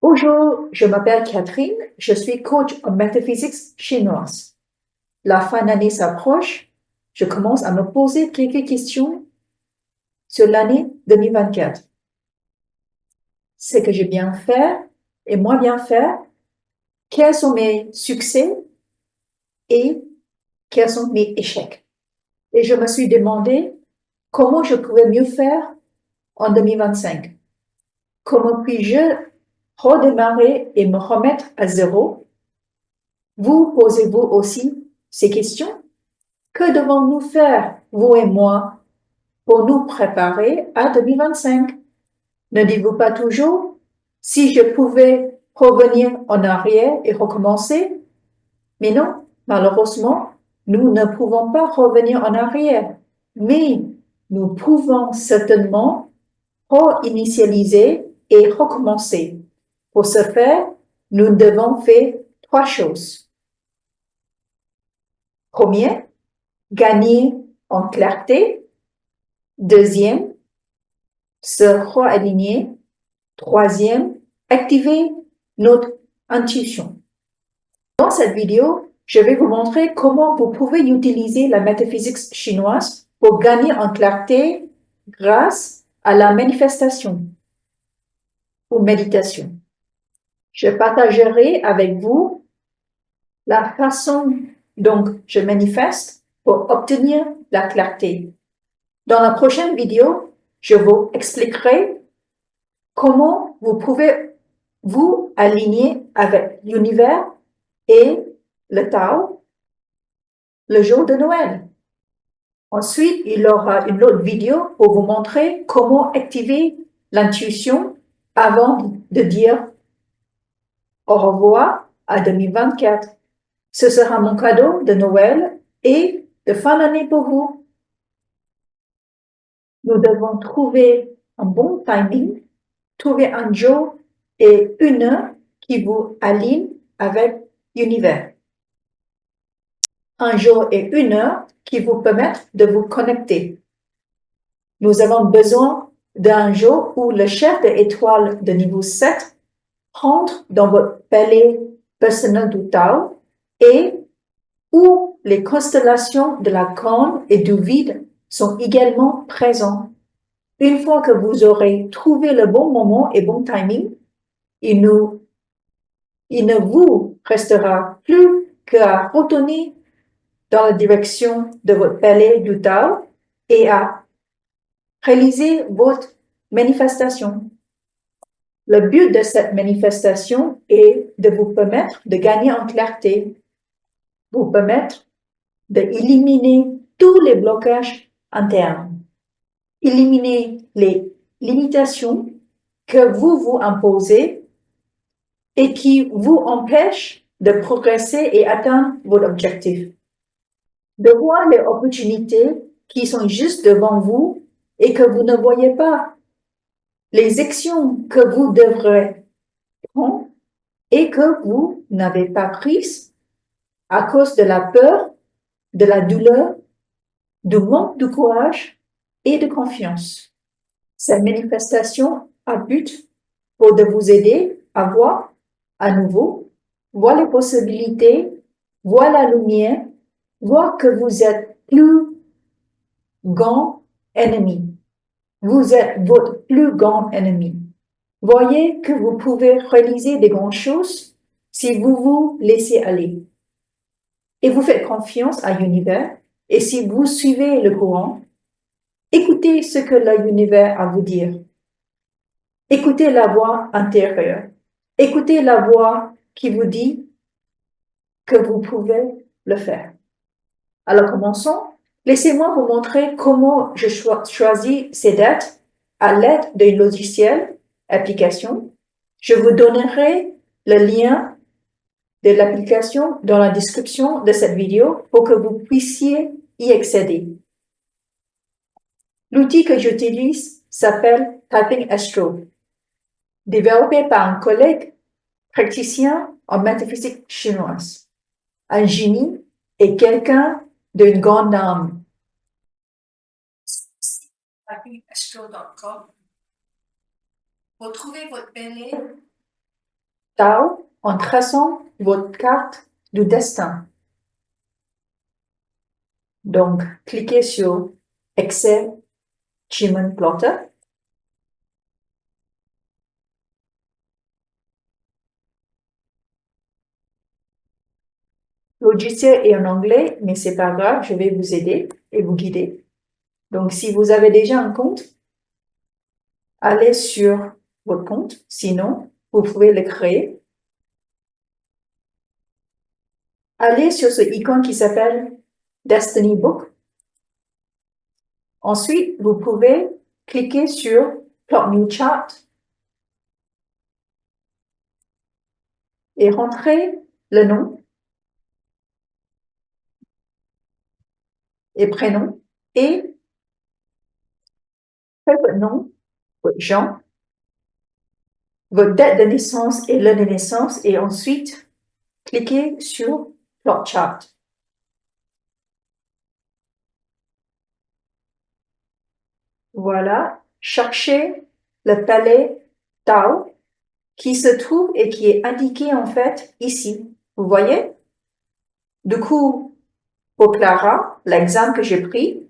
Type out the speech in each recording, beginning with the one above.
Bonjour, je m'appelle Catherine, je suis coach en métaphysique chinoise. La fin d'année s'approche, je commence à me poser quelques questions sur l'année 2024. Ce que j'ai bien fait et moins bien fait, quels sont mes succès et quels sont mes échecs. Et je me suis demandé comment je pouvais mieux faire en 2025. Comment puis-je redémarrer et me remettre à zéro? Vous posez-vous aussi ces questions? Que devons-nous faire, vous et moi, pour nous préparer à 2025? Ne dites-vous pas toujours, si je pouvais revenir en arrière et recommencer? Mais non, malheureusement, nous ne pouvons pas revenir en arrière. Mais nous pouvons certainement réinitialiser et recommencer. Pour ce faire, nous devons faire 3 choses. Premier, gagner en clarté. Deuxième, se réaligner. Troisième, activer notre intuition. Dans cette vidéo, je vais vous montrer comment vous pouvez utiliser la métaphysique chinoise pour gagner en clarté grâce à la manifestation ou méditation. Je partagerai avec vous la façon dont je manifeste pour obtenir la clarté. Dans la prochaine vidéo, je vous expliquerai comment vous pouvez vous aligner avec l'univers et le Tao le jour de Noël. Ensuite, il y aura une autre vidéo pour vous montrer comment activer l'intuition avant de dire au revoir à 2024. Ce sera mon cadeau de Noël et de fin d'année pour vous. Nous devons trouver un bon timing, trouver un jour et une heure qui vous aligne avec l'univers. Un jour et une heure qui vous permettent de vous connecter. Nous avons besoin d'un jour où le chef d'étoile de niveau 7 rentre dans votre palais personnel du Tao et où les constellations de la corne et du vide sont également présentes. Une fois que vous aurez trouvé le bon moment et bon timing, il ne vous restera plus qu'à retourner dans la direction de votre palais du Tao et à réaliser votre manifestation. Le but de cette manifestation est de vous permettre de gagner en clarté, vous permettre d'éliminer tous les blocages internes, éliminer les limitations que vous vous imposez et qui vous empêchent de progresser et atteindre votre objectif. De voir les opportunités qui sont juste devant vous et que vous ne voyez pas. Les actions que vous devrez prendre et que vous n'avez pas prises à cause de la peur, de la douleur, du manque de courage et de confiance. Cette manifestation a but pour de vous aider à voir à nouveau, voir les possibilités, voir la lumière, voir que vous êtes plus grand ennemi. Vous êtes votre plus grand ennemi. Voyez que vous pouvez réaliser des grandes choses si vous vous laissez aller. Et vous faites confiance à l'univers. Et si vous suivez le courant, écoutez ce que l'univers a à vous dire. Écoutez la voix intérieure. Écoutez la voix qui vous dit que vous pouvez le faire. Alors commençons. Laissez-moi vous montrer comment je choisis ces dates à l'aide d'un logiciel, application. Je vous donnerai le lien de l'application dans la description de cette vidéo pour que vous puissiez y accéder. L'outil que j'utilise s'appelle Typing Astro, développé par un collègue praticien en métaphysique chinoise, un génie et quelqu'un d'une grande âme. Typingastro.com. Pour trouver votre palais Tao en traçant votre carte du destin. Donc, cliquez sur Excel Achievement Plotter. Le logiciel est en anglais, mais c'est pas grave, je vais vous aider et vous guider. Donc, si vous avez déjà un compte, allez sur votre compte. Sinon, vous pouvez le créer. Allez sur ce icône qui s'appelle Destiny Book. Ensuite, vous pouvez cliquer sur Plot New Chart et rentrer le nom et prénom et faites votre nom, votre genre, votre date de naissance et l'heure de naissance et ensuite cliquez sur Plot Chart. Voilà, cherchez le palais Tao qui se trouve et qui est indiqué en fait ici. Vous voyez? Du coup, pour Clara, l'exemple que j'ai pris,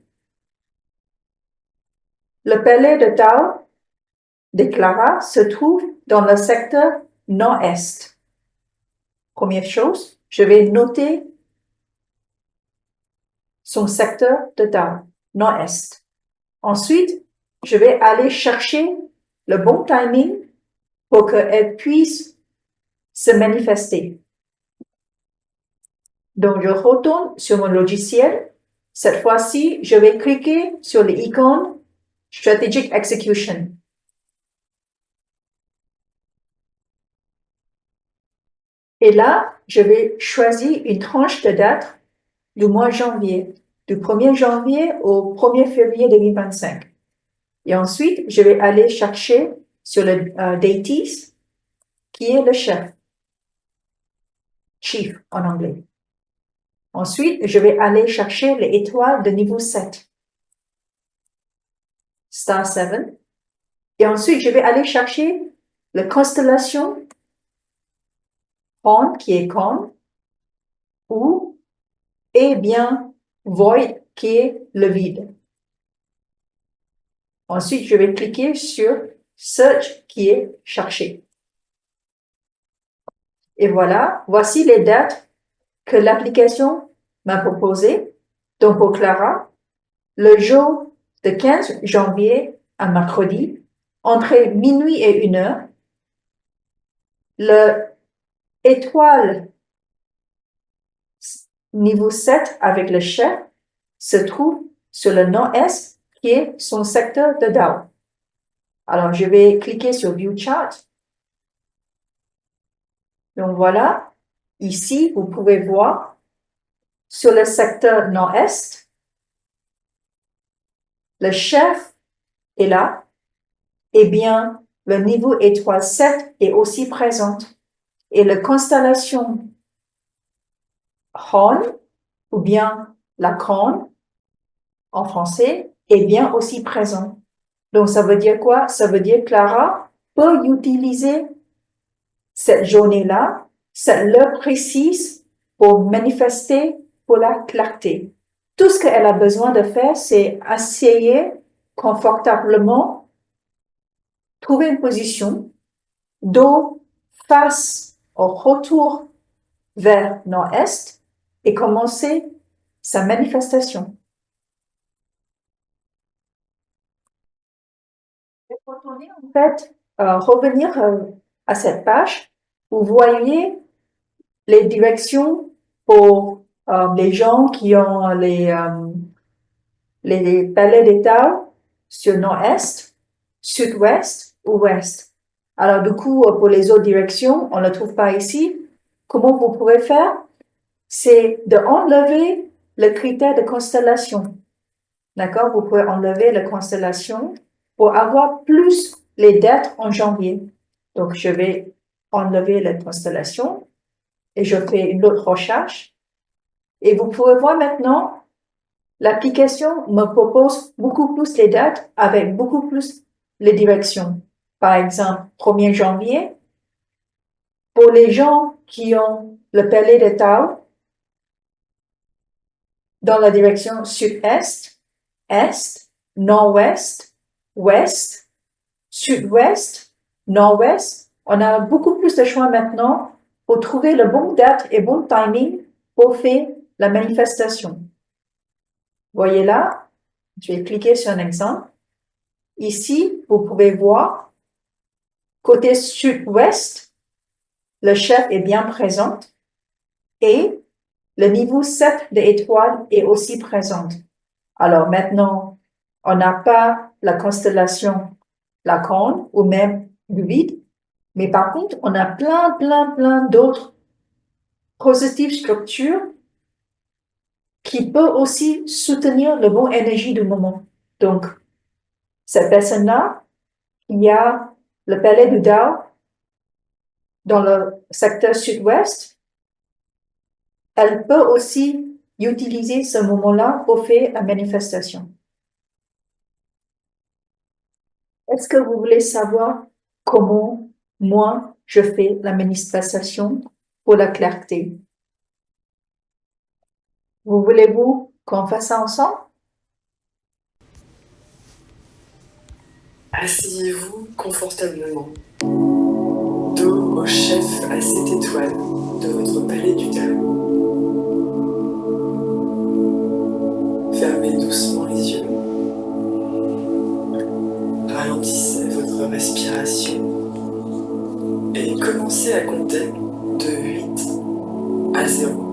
le palais de Tao de Clara se trouve dans le secteur nord-est. Première chose, je vais noter son secteur de Tao, nord-est. Ensuite, je vais aller chercher le bon timing pour qu'elle puisse se manifester. Donc, je retourne sur mon logiciel. Cette fois-ci, je vais cliquer sur l'icône Strategic Execution. Et là, je vais choisir une tranche de date du mois de janvier, du 1er janvier au 1er février 2025. Et ensuite, je vais aller chercher sur le Deities, qui est le chef, Chief en anglais. Ensuite, je vais aller chercher l'étoile de niveau 7, Star 7. Et ensuite, je vais aller chercher la constellation Horn, qui est Corn, ou, eh bien, Void, qui est le vide. Ensuite, je vais cliquer sur Search, qui est chercher. Et voilà, voici les dates que l'application m'a proposées. Donc, pour Clara, le jour de 15 janvier à mercredi, entre minuit et 1 heure, le étoile niveau 7 avec le chef se trouve sur le nord-est qui est son secteur de Tao. Alors, je vais cliquer sur View Chart. Donc voilà, ici, vous pouvez voir sur le secteur nord-est, le chef est là. Eh bien, le niveau étoile 7 est aussi présente. Et la constellation Horn, ou bien la corne, en français, est bien aussi présent. Donc, ça veut dire quoi? Ça veut dire que Clara peut utiliser cette journée-là, cette heure précise pour manifester pour la clarté. Tout ce qu'elle a besoin de faire, c'est essayer confortablement, trouver une position, dos face au retour vers nord-est et commencer sa manifestation. Retourner en fait, revenir à cette page, vous voyez les directions pour les gens qui ont les palais d'État sur nord-est, sud-ouest ou ouest. Alors du coup, pour les autres directions, on ne le trouve pas ici. Comment vous pouvez faire? C'est d'enlever le critère de constellation. D'accord? Vous pouvez enlever la constellation pour avoir plus les dates en janvier. Donc, je vais enlever la constellation et je fais une autre recherche. Et vous pouvez voir maintenant, l'application me propose beaucoup plus les dates avec beaucoup plus les directions. Par exemple, 1er janvier, Pour les gens qui ont le palais de Tao, dans la direction sud-est, est, nord-ouest, ouest, sud-ouest, nord-ouest, on a beaucoup plus de choix maintenant pour trouver le bon date et bon timing pour faire la manifestation. Voyez là, je vais cliquer sur un exemple. Ici, vous pouvez voir, côté sud-ouest, le chef est bien présent et le niveau 7 de l'étoile est aussi présent. Alors maintenant, on n'a pas la constellation la Corne ou même le vide, mais par contre, on a plein d'autres positives structures qui peuvent aussi soutenir la bonne énergie du moment. Donc, cette personne-là, il y a le palais du Tao dans le secteur sud-ouest, elle peut aussi utiliser ce moment-là pour faire une manifestation. Est-ce que vous voulez savoir comment moi je fais la manifestation pour la clarté? Vous voulez-vous qu'on fasse ça ensemble? Asseyez-vous confortablement, dos au chef à 7 étoiles de votre palais du Tao. Fermez doucement les yeux. Ralentissez votre respiration et commencez à compter de 8 à 0.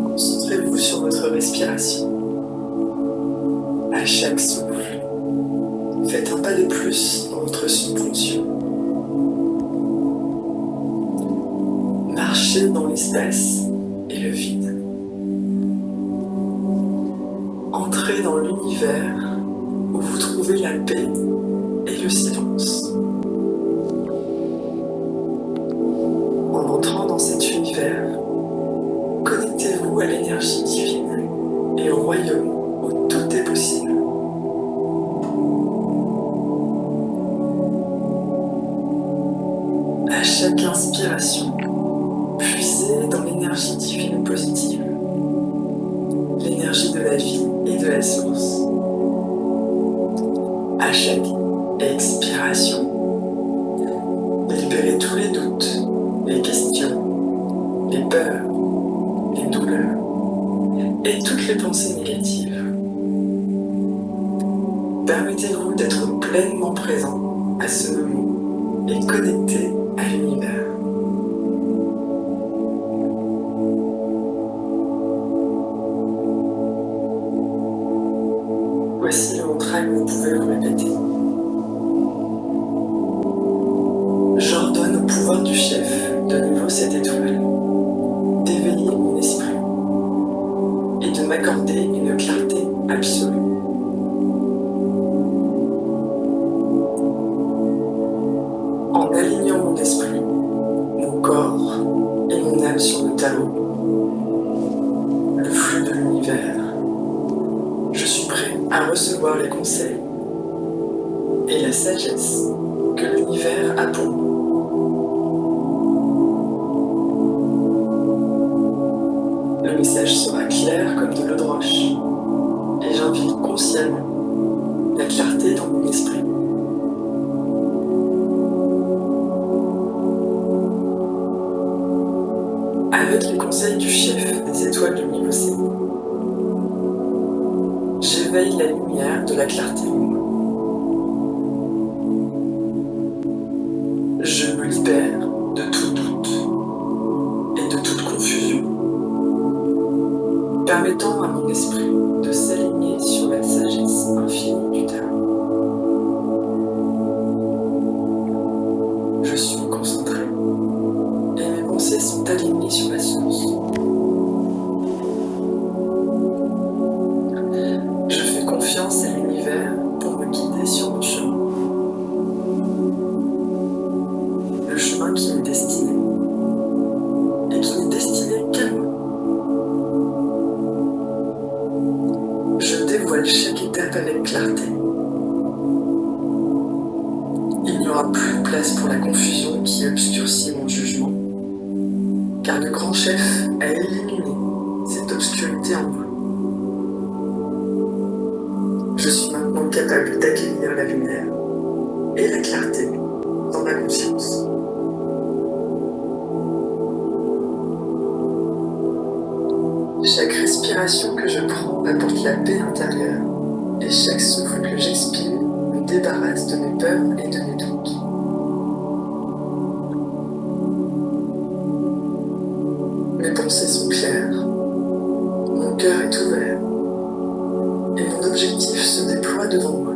Concentrez-vous sur votre respiration. À chaque souffle, faites un pas de plus dans votre subconscient. Marchez dans l'espace et le vide. Entrez dans l'univers où vous trouvez la paix et le silence. En entrant dans cet univers, connectez-vous à l'énergie divine et au royaume où tout est possible. À chaque inspiration, puisez dans l'énergie divine positive, l'énergie de la vie et de la source. À chaque expiration, libérez tous les doutes, les questions, les peurs, les douleurs et toutes les pensées négatives. Permettez-vous d'être pleinement présent à ce moment et connecté à l'univers. Voici le mantra que vous pouvez vous répéter. J'ordonne au pouvoir du chef de niveau 7 étoiles d'éveiller mon esprit et de m'accorder une clarté absolue. En alignant mon esprit, mon corps et mon âme sur le Tao, le flux de l'univers, je suis prêt à recevoir les conseils et la sagesse que l'univers a pour moi. Le message sera clair comme de l'eau de roche et j'invite consciemment la clarté dans mon esprit. Avec les conseils du chef des étoiles du niveau 7, j'éveille la lumière de la clarté en moi. Je me libère de tout doute et de toute confusion, permettant à mon esprit de s'aligner sur la sagesse infinie du Tao. Je suis concentré et mes pensées sont alignées sur la source. Je fais confiance à l'univers pour me guider sur mon chemin. Le chemin qui m'est destiné et qui n'est destiné qu'à moi. clarté. Il n'y aura plus de place pour la confusion qui obscurcit mon jugement, car le grand chef a éliminé cette obscurité en moi. Je suis maintenant capable d'accueillir la lumière et la clarté dans ma conscience. Chaque respiration que je prends m'apporte la paix intérieure, et chaque souffle que j'expire me débarrasse de mes peurs et de mes doutes. Mes pensées sont claires, mon cœur est ouvert, et mon objectif se déploie devant moi.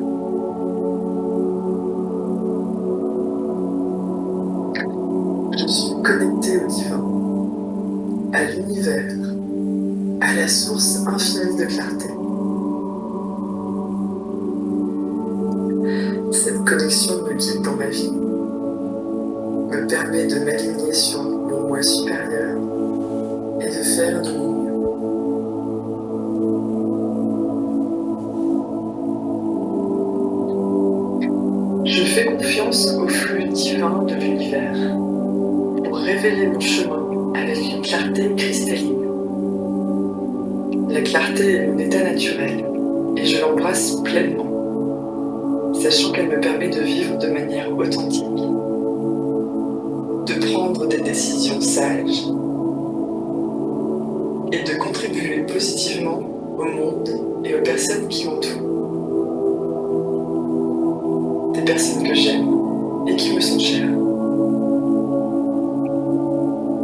Je suis connecté au divin, à l'univers, à la source infinie de clarté. Cette connexion me guide dans ma vie, me permet de m'aligner sur mon moi supérieur et de faire de mon mieux. Je fais confiance au flux divin de l'univers pour révéler mon chemin avec une clarté cristalline. La clarté est mon état naturel et je l'embrasse pleinement, sachant qu'elle me permet de vivre de manière authentique, de prendre des décisions sages et de contribuer positivement au monde et aux personnes qui m'entourent. Des personnes que j'aime et qui me sont chères.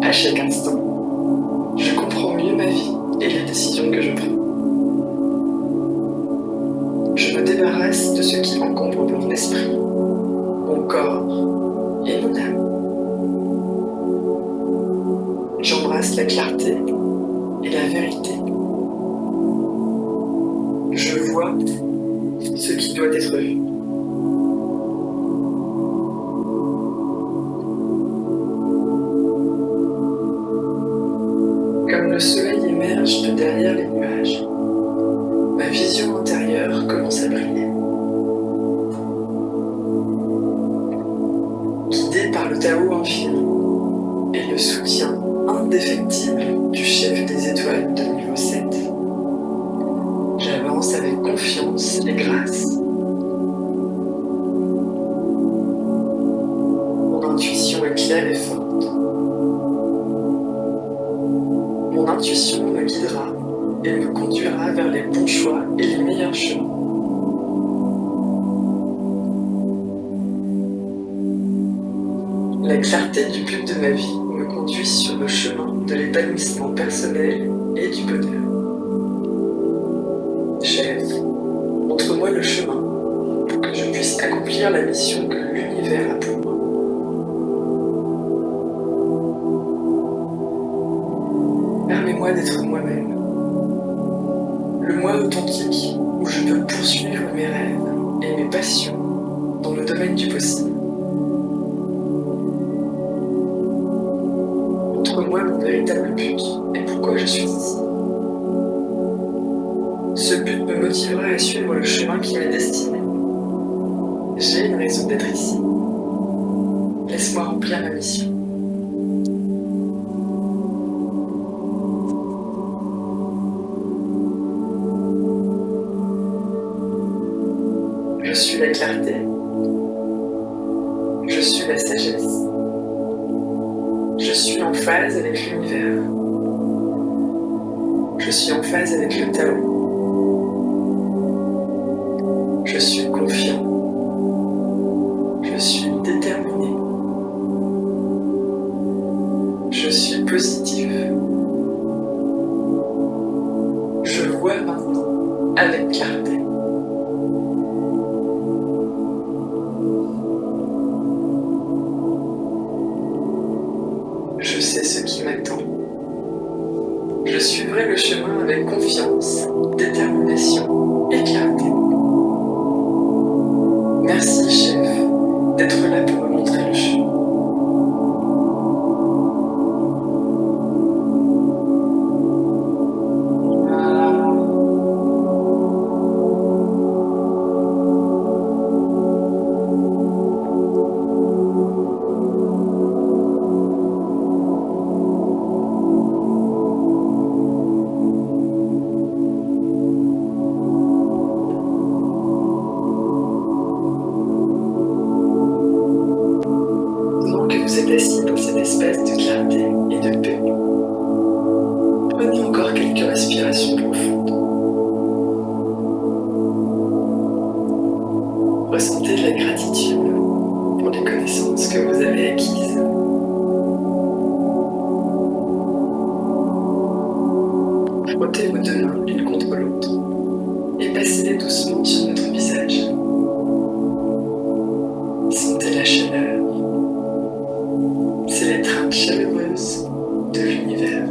À chaque instant, je comprends mieux ma vie et les décisions que je prends. Je me débarrasse de ce qui encombre mon esprit, mon corps et mon âme. J'embrasse la clarté et la vérité. Je vois ce qui doit être vu. Comme le soleil émerge de derrière les nuages, ma vision intérieure commence à briller. Guidée par le Tao infini et le soutien indéfectible du chef des étoiles de niveau 7, j'avance avec confiance et grâce. Mon intuition est claire et forte. Mon intuition me guidera et me conduira vers les bons choix et les meilleurs chemins. La clarté du but de ma vie me conduit sur le chemin de l'épanouissement personnel et du bonheur. Chef, montre-moi le chemin pour que je puisse accomplir la mission que l'univers a pour moi. Permets-moi d'être moi-même, le moi authentique où je peux poursuivre mes rêves et mes passions dans le domaine du possible. Montre-moi mon véritable but et pourquoi je suis ici. Ce but me motivera à suivre le chemin qui m'est destiné. J'ai une raison d'être ici. Laisse-moi remplir ma mission. Je suis la clarté. Je suis la sagesse. Je suis en phase avec l'univers. Je suis en phase avec le Tao. Je suis confiant. Je suis déterminé. Je suis positif. Je vois maintenant avec clarté. Je sais ce qui m'attend. Je suivrai le chemin avec confiance, détermination et clarté. Merci, chef, d'être là pour me montrer le chemin. Prenez encore quelques respirations profondes. Ressentez de la gratitude pour les connaissances que vous avez acquises. Frottez vos deux mains l'une contre l'autre et passez-les doucement sur votre visage. Sentez la chaleur. C'est l'étreinte chaleureuse de l'univers.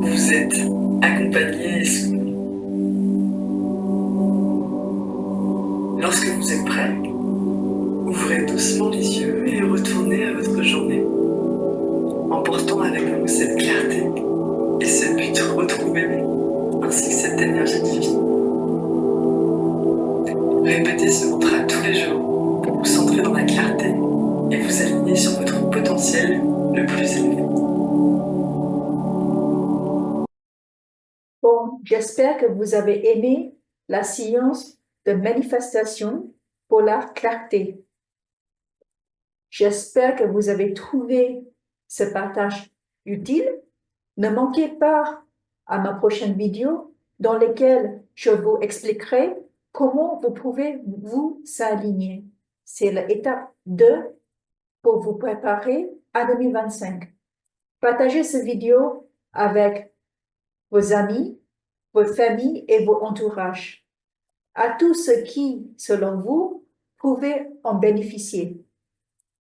Vous êtes accompagné et soutenu. Lorsque vous êtes prêt, ouvrez doucement les yeux et retournez à votre journée, emportant avec vous cette clarté et ce but retrouvé, ainsi que cette énergie divine. Répétez ce mantra tous les jours pour vous centrer dans la clarté et vous aligner sur votre potentiel le plus élevé. Bon, j'espère que vous avez aimé la science de manifestation pour la clarté. J'espère que vous avez trouvé ce partage utile. Ne manquez pas à ma prochaine vidéo dans laquelle je vous expliquerai comment vous pouvez vous aligner. C'est l'étape 2 pour vous préparer à 2025. Partagez cette vidéo avec vos amis, votre famille et vos entourages. À tous ceux qui, selon vous, pouvez en bénéficier.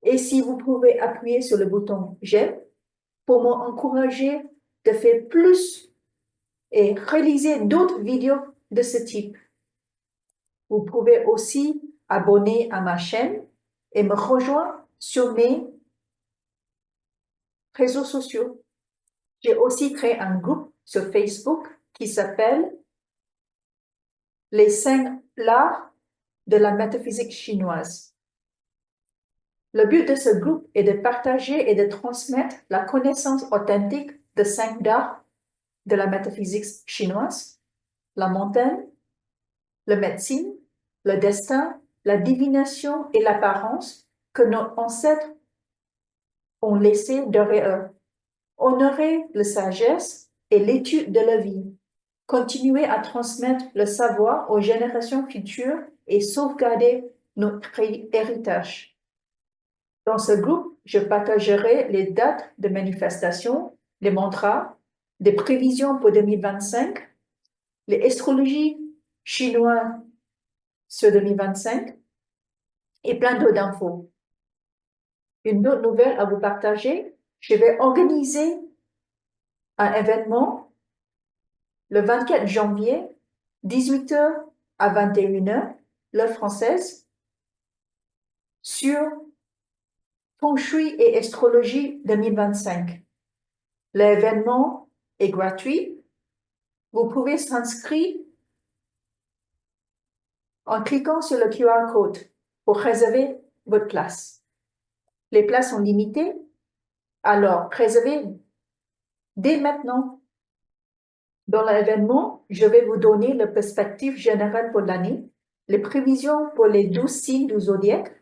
Et si vous pouvez appuyer sur le bouton j'aime pour m'encourager de faire plus et réaliser d'autres vidéos de ce type. Vous pouvez aussi abonner à ma chaîne et me rejoindre sur mes réseaux sociaux. J'ai aussi créé un groupe sur Facebook qui s'appelle Les 5 l'art de la métaphysique chinoise. Le but de ce groupe est de partager et de transmettre la connaissance authentique de 5 arts de la métaphysique chinoise, la montagne, la médecine, le destin, la divination et l'apparence que nos ancêtres ont laissé derrière eux. Honorer la sagesse et l'étude de la vie. Continuer à transmettre le savoir aux générations futures et sauvegarder notre héritage. Dans ce groupe, je partagerai les dates de manifestation, les mantras, des prévisions pour 2025, les astrologies chinoises sur 2025 et plein d'autres infos. Une autre nouvelle à vous partager, je vais organiser un événement le 24 janvier, 18h à 21h, l'heure française, sur Feng Shui et Astrologie 2025. L'événement est gratuit. Vous pouvez s'inscrire en cliquant sur le QR code pour réserver votre place. Les places sont limitées, alors réservez dès maintenant. Dans l'événement, je vais vous donner la perspective générale pour l'année, les prévisions pour les 12 signes du zodiaque,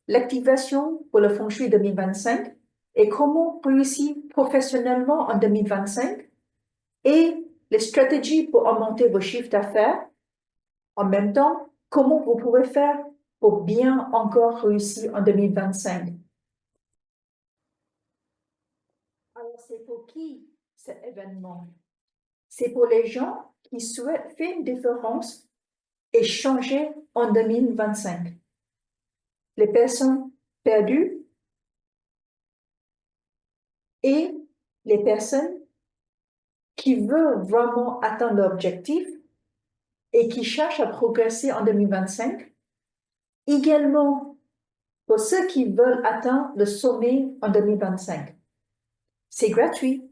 l'activation pour le Feng Shui 2025 et comment réussir professionnellement en 2025 et les stratégies pour augmenter vos chiffres d'affaires. En même temps, comment vous pouvez faire pour bien encore réussir en 2025. Alors, c'est pour qui cet événement? C'est pour les gens qui souhaitent faire une différence et changer en 2025. Les personnes perdues et les personnes qui veulent vraiment atteindre l'objectif et qui cherchent à progresser en 2025. Également, pour ceux qui veulent atteindre le sommet en 2025. C'est gratuit.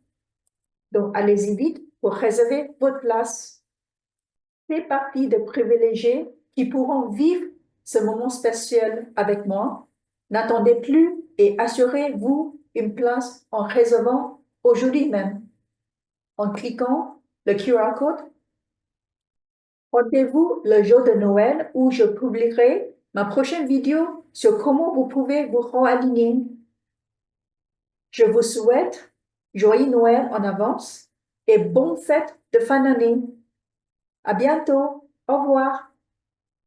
Donc, allez-y vite pour réserver votre place. Faites partie des privilégiés qui pourront vivre ce moment spécial avec moi. N'attendez plus et assurez-vous une place en réservant aujourd'hui même. En cliquant le QR code, rendez-vous le jour de Noël où je publierai ma prochaine vidéo sur comment vous pouvez vous réaligner. Je vous souhaite joyeux Noël en avance et bonne fête de fin d'année. À bientôt. Au revoir.